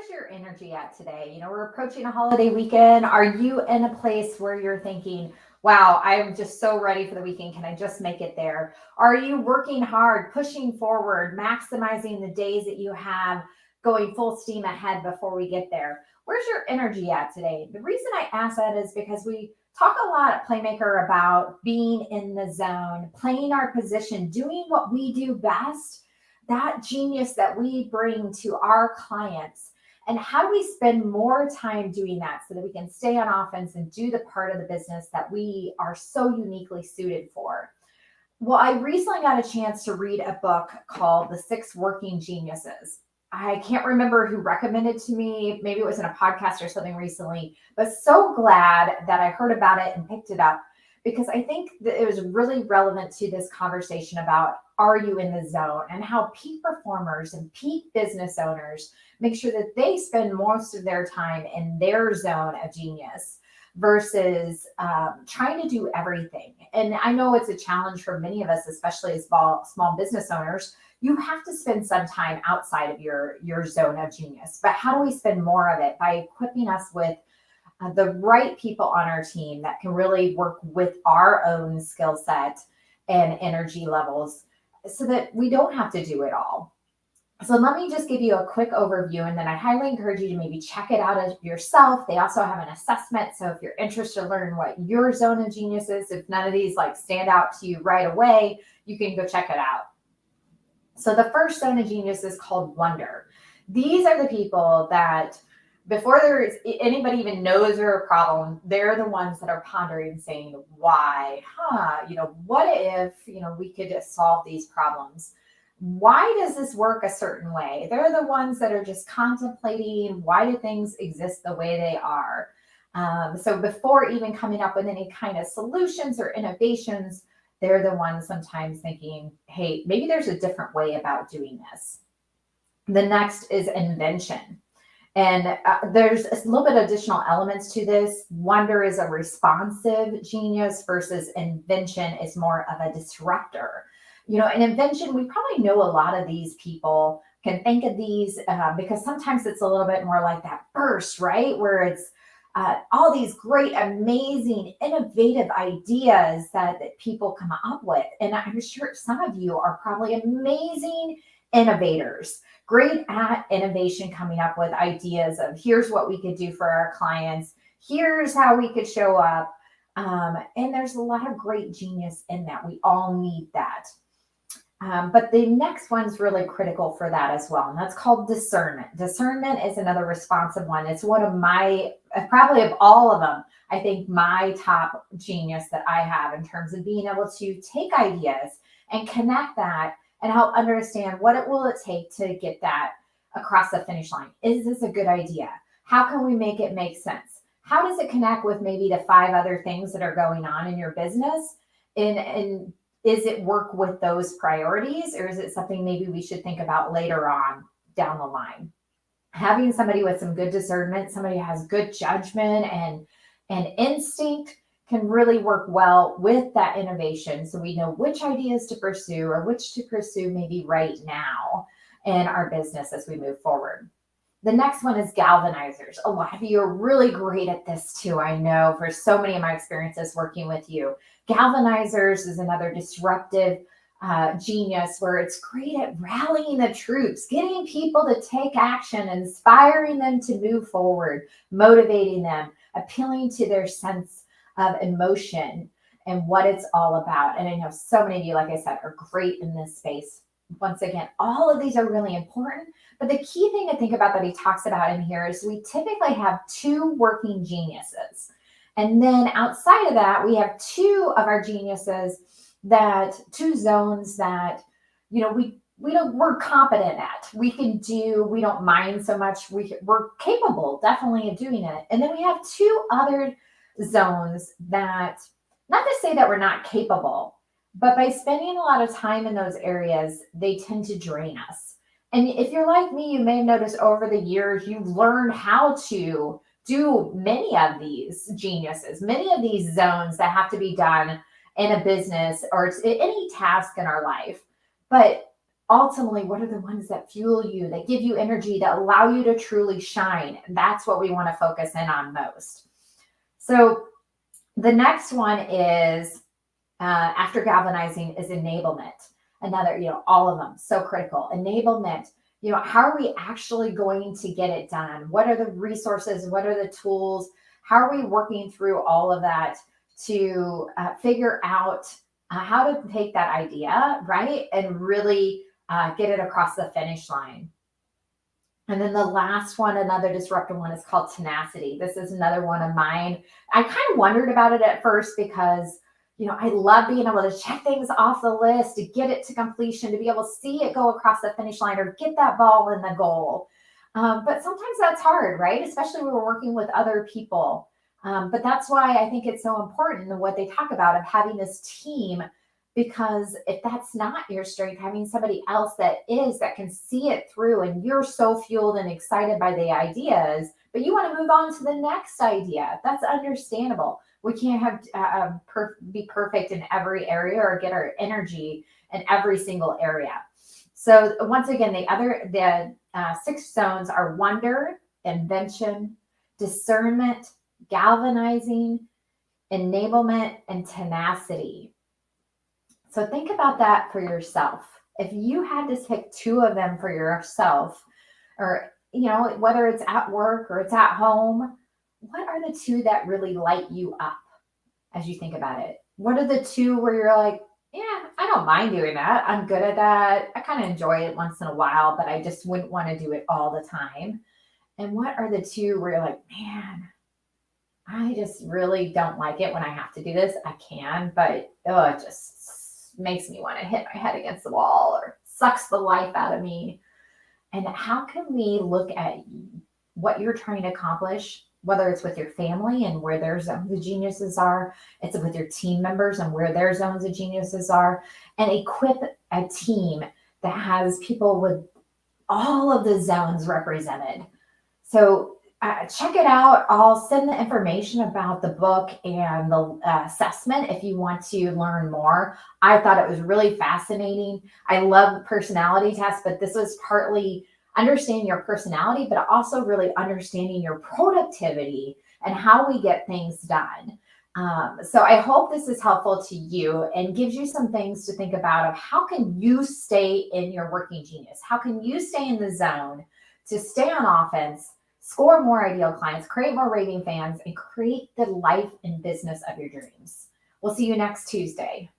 where's your energy at today? We're approaching a holiday weekend. Are you in a place where you're thinking, wow, I'm just so ready for the weekend. Can I just make it there? Are you working hard, pushing forward, maximizing the days that you have, going full steam ahead before we get there? Where's your energy at today? The reason I ask that is because we talk a lot at Playmaker about being in the zone, playing our position, doing what we do best, that genius that we bring to our clients. And how do we spend more time doing that so that we can stay on offense and do the part of the business that we are so uniquely suited for? Well, I recently got a chance to read a book called The Six Working Geniuses. I can't remember who recommended to me. Maybe it was in a podcast or something recently, but so glad that I heard about it and picked it up because I think that it was really relevant to this conversation about are you in the zone and how peak performers and peak business owners make sure that they spend most of their time in their zone of genius versus trying to do everything. And I know it's a challenge for many of us, especially as small business owners. You have to spend some time outside of your zone of genius. But how do we spend more of it? By equipping us with the right people on our team that can really work with our own skill set and energy levels so that we don't have to do it all. So let me just give you a quick overview, and then I highly encourage you to maybe check it out yourself. They also have an assessment. So if you're interested to learn what your zone of genius is, if none of these stand out to you right away, you can go check it out. So the first zone of genius is called wonder. These are the people that before anybody even knows they're a problem, they're the ones that are pondering saying, why, what if, we could just solve these problems? Why does this work a certain way? They're the ones that are just contemplating, why do things exist the way they are? So before even coming up with any kind of solutions or innovations, they're the ones sometimes thinking, hey, maybe there's a different way about doing this. The next is invention. And there's a little bit of additional elements to this. Wonder is a responsive genius versus invention is more of a disruptor. In invention, we probably know a lot of these people can think of these because sometimes it's a little bit more like that burst, right? Where it's all these great, amazing, innovative ideas that people come up with. And I'm sure some of you are probably amazing innovators, great at innovation, coming up with ideas of here's what we could do for our clients. Here's how we could show up. And there's a lot of great genius in that. We all need that. But the next one's really critical for that as well, and that's called discernment. Discernment is another responsive one. It's one of my, probably of all of them, I think my top genius that I have in terms of being able to take ideas and connect that and help understand what will it take to get that across the finish line. Is this a good idea? How can we make it make sense? How does it connect with maybe the 5 other things that are going on in your business? And is it work with those priorities, or is it something maybe we should think about later on down the line? Having somebody with some good discernment, somebody who has good judgment and instinct can really work well with that innovation. So we know which ideas to pursue or which to pursue maybe right now in our business as we move forward. The next one is galvanizers. A lot of you are really great at this too. I know for so many of my experiences working with you. Galvanizers is another disruptive genius where it's great at rallying the troops, getting people to take action, inspiring them to move forward, motivating them, appealing to their sense of emotion and what it's all about. And I know so many of you, like I said, are great in this space. Once again, all of these are really important, but the key thing to think about that he talks about in here is we typically have 2 working geniuses. And then outside of that, we have 2 of our geniuses 2 zones that, we're competent at. We can do, we don't mind so much. We're capable definitely of doing it. And then we have 2 other zones that, not to say that we're not capable, but by spending a lot of time in those areas, they tend to drain us. And if you're like me, you may have noticed over the years, you've learned how to do many of these geniuses, many of these zones that have to be done in a business or any task in our life. But ultimately, what are the ones that fuel you, that give you energy, that allow you to truly shine? And that's what we want to focus in on most. So the next one is, after galvanizing, is enablement. Another, all of them, so critical. Enablement, how are we actually going to get it done? What are the resources? What are the tools? How are we working through all of that to figure out how to take that idea, right, and really get it across the finish line? And then the last one, another disruptive one, is called tenacity. This is another one of mine. I kind of wondered about it at first because, I love being able to check things off the list, to get it to completion, to be able to see it go across the finish line or get that ball in the goal. But sometimes that's hard, right? Especially when we're working with other people. But that's why I think it's so important in what they talk about of having this team, because if that's not your strength, having somebody else that can see it through, and you're so fueled and excited by the ideas, but you want to move on to the next idea, that's understandable. We can't have be perfect in every area or get our energy in every single area. So once again, the 6 zones are wonder, invention, discernment, galvanizing, enablement, and tenacity. So think about that for yourself. If you had to pick 2 of them for yourself, or, whether it's at work or it's at home, what are the 2 that really light you up as you think about it? What are the 2 where you're like, yeah, I don't mind doing that. I'm good at that. I kind of enjoy it once in a while, but I just wouldn't want to do it all the time. And what are the 2 where you're like, man, I just really don't like it when I have to do this. I can, but it just makes me want to hit my head against the wall or sucks the life out of me. And how can we look at what you're trying to accomplish, whether it's with your family and where their zones of geniuses are, it's with your team members and where their zones of geniuses are, and equip a team that has people with all of the zones represented. So check it out. I'll send the information about the book and the assessment if you want to learn more. I thought it was really fascinating. I love personality tests, but this was partly understanding your personality, but also really understanding your productivity and how we get things done. So I hope this is helpful to you and gives you some things to think about of how can you stay in your working genius? How can you stay in the zone to stay on offense, score more ideal clients, create more raving fans, and create the life and business of your dreams? We'll see you next Tuesday.